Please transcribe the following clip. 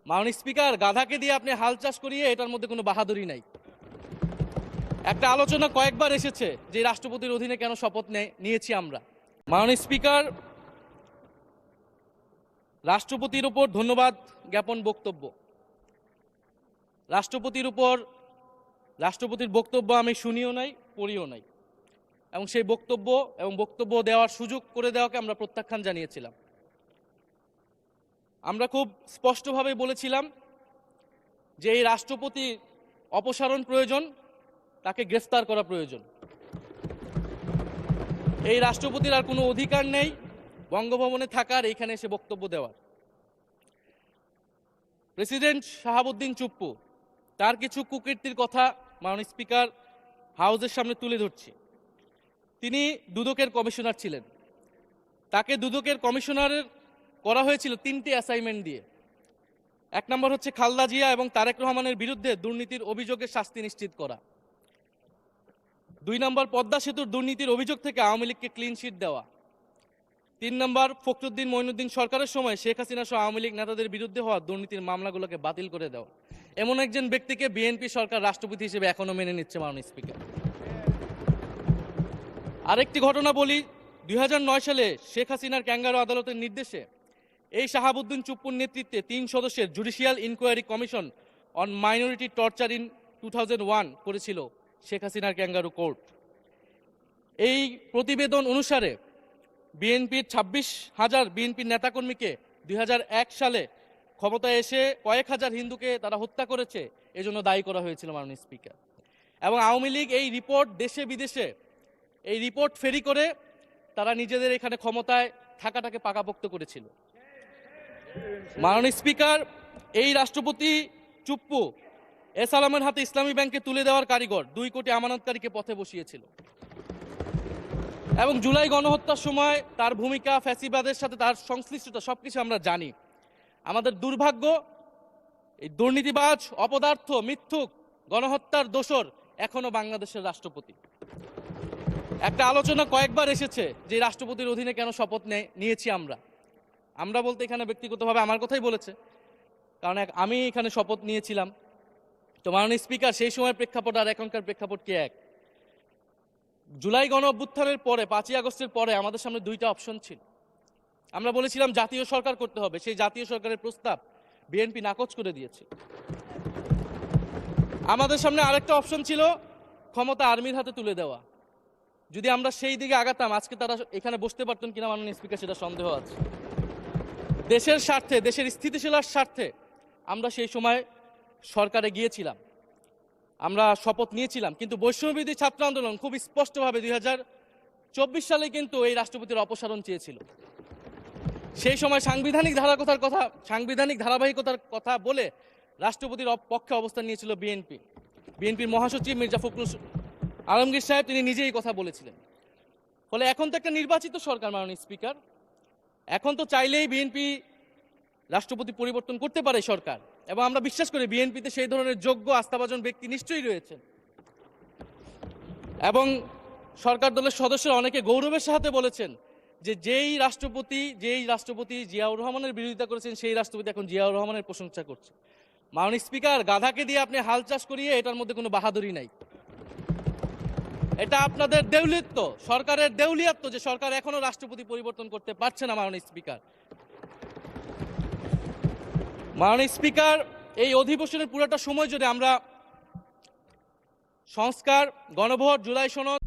মাননীয় স্পিকার, গাধাকে দিয়ে আপনি হাল চাষ করিয়ে এটার মধ্যে কোনো বাহাদুরি নাই। একটা আলোচনা কয়েকবার এসেছে যে রাষ্ট্রপতির অধীনে কেন শপথ নিয়েছি আমরা। মাননীয় স্পিকার, রাষ্ট্রপতির উপর ধন্যবাদ জ্ঞাপন বক্তব্য। রাষ্ট্রপতির বক্তব্য আমি শুনিও নাই, পড়িও নাই, এবং সেই বক্তব্য দেওয়ার সুযোগ করে দেওয়াকে আমরা প্রত্যাখ্যান জানিয়েছিলাম। আমরা খুব স্পষ্টভাবে বলেছিলাম যে এই রাষ্ট্রপতির অপসারণ প্রয়োজন, তাকে গ্রেফতার করা প্রয়োজন। এই রাষ্ট্রপতির আর কোনো অধিকার নেই বঙ্গভবনে থাকার, এইখানে এসে বক্তব্য দেওয়ার। প্রেসিডেন্ট শাহাবুদ্দিন চুপ্পু, তার কিছু কুকীর্তির কথা মাননীয় স্পিকার হাউসের সামনে তুলে ধরছি। তিনি দুদকের কমিশনার ছিলেন। তাকে দুদকের কমিশনারের করা হয়েছিল 3টি অ্যাসাইনমেন্ট দিয়ে। 1 নম্বর হচ্ছে খালেদা জিয়া এবং তারেক রহমানের বিরুদ্ধে দুর্নীতির অভিযোগের শাস্তি নিশ্চিত করা। 2 নম্বর পদ্মা সেতুর দুর্নীতির অভিযোগ থেকে আওয়ামী লীগকে ক্লিন শিট দেওয়া। 3 নম্বর ফখরুদ্দিন মঈনুদ্দিন সরকারের সময় শেখ হাসিনা সহ আওয়ামী লীগ নেতাদের বিরুদ্ধে হওয়া দুর্নীতির মামলাগুলোকে বাতিল করে দেওয়া। এমন একজন ব্যক্তিকে বিএনপি সরকার রাষ্ট্রপতি হিসেবে এখনো মেনে নিচ্ছে মাননীয় স্পিকার। আরেকটি ঘটনা বলি, 2009 সালে শেখ হাসিনার ক্যাঙ্গারু আদালতের নির্দেশে এই শাহাবুদ্দিন চুপ্পুর নেতৃত্বে 3 সদস্যের judicial inquiry commission on minority torture in 2001 করেছিল শেখ হাসিনার ক্যাঙ্গারু কোর্ট। এই প্রতিবেদন অনুসারে বিএনপির 26,000 বিএনপির নেতাকর্মীকে 2001 সালে ক্ষমতায় এসে কয়েক হাজার হিন্দুকে তারা হত্যা করেছে, এজন্য দায়ী করা হয়েছিল মাননীয় স্পিকার। এবং আওয়ামী লীগ এই রিপোর্ট দেশে বিদেশে এই রিপোর্ট ফেরি করে তারা নিজেদের এখানে ক্ষমতায় থাকাটাকে পাকাপোক্ত করেছিল। মাননীয় স্পিকার, এই রাষ্ট্রপতি চুপ্পু এস আলমের হাতে ইসলামী ব্যাংকে তুলে দেওয়ার কারিগর, 2 কোটি আমানতকারীকে পথে বসিয়েছিল। এবং জুলাই গণহত্যার সময় তার ভূমিকা, ফ্যাসিবাদের সাথে তার সংশ্লিষ্টতা সবকিছু আমরা জানি। আমাদের দুর্ভাগ্য, এই দুর্নীতিবাজ, অপদার্থ, মিথ্যুক, গণহত্যার দোসর এখনো বাংলাদেশের রাষ্ট্রপতি। একটা আলোচনা কয়েকবার এসেছে যে রাষ্ট্রপতির অধীনে কেন শপথ নিয়েছি আমরা বলতে এখানে ব্যক্তিগতভাবে আমার কথাই বলেছে, কারণ আমি এখানে শপথ নিয়েছিলাম। তো মাননীয় স্পিকার, সেই সময়ের প্রেক্ষাপট আর এখনকার প্রেক্ষাপট কি এক? জুলাই গণ অভ্যুত্থানের পরে, 5ই আগস্টের পরে আমাদের সামনে 2টা অপশন ছিল। আমরা বলেছিলাম জাতীয় সরকার করতে হবে, সেই জাতীয় সরকারের প্রস্তাব বিএনপি নাকচ করে দিয়েছে। আমাদের সামনে আরেকটা অপশন ছিল ক্ষমতা আর্মির হাতে তুলে দেওয়া। যদি আমরা সেই দিকে আগাতাম, আজকে তারা এখানে বসতে পারতেন কিনা মাননীয় স্পিকার, সেটা সন্দেহ আছে। দেশের স্বার্থে, দেশের স্থিতিশীলার স্বার্থে আমরা সেই সময় সরকারে গিয়েছিলাম, আমরা শপথ নিয়েছিলাম। কিন্তু বৈষম্যবিরোধী ছাত্র আন্দোলন খুব স্পষ্টভাবে 2024 সালে কিন্তু এই রাষ্ট্রপতির অপসারণ চেয়েছিল। সেই সময় সাংবিধানিক ধারাবাহিকতার কথা বলে রাষ্ট্রপতির পক্ষে অবস্থান নিয়েছিল বিএনপির মহাসচিব মির্জা ফখরুল আলমগীর সাহেব, তিনি নিজেই কথা বলেছিলেন। ফলে এখন তো একটা নির্বাচিত সরকার মাননীয় স্পিকার, এখন তো চাইলেই বিএনপি রাষ্ট্রপতি পরিবর্তন করতে পারে সরকার, এবং আমরা বিশ্বাস করি বিএনপিতে সেই ধরনের যোগ্য আস্থাভাজন ব্যক্তি নিশ্চয়ই রয়েছেন। এবং সরকার দলের সদস্যরা অনেকে গৌরবের সাথে বলেছেন যে যেই রাষ্ট্রপতি জিয়াউর রহমানের বিরোধিতা করেছেন, সেই রাষ্ট্রপতি এখন জিয়াউর রহমানের প্রশংসা করছে। মাননীয় স্পিকার, গাধাকে দিয়ে আপনি হাল চাষ করিয়ে এটার মধ্যে কোনো বাহাদুরি নাই। এটা আপনাদের দেউলিয়ত্ব, সরকারের দেউলিয়াত্ব, যে সরকার এখনো রাষ্ট্রপতি পরিবর্তন করতে পারছে না। মাননীয় স্পিকার, এই অধিবেশনের পুরোটা সময় যদি আমরা সংস্কার, গণভোট, জুলাই সনদ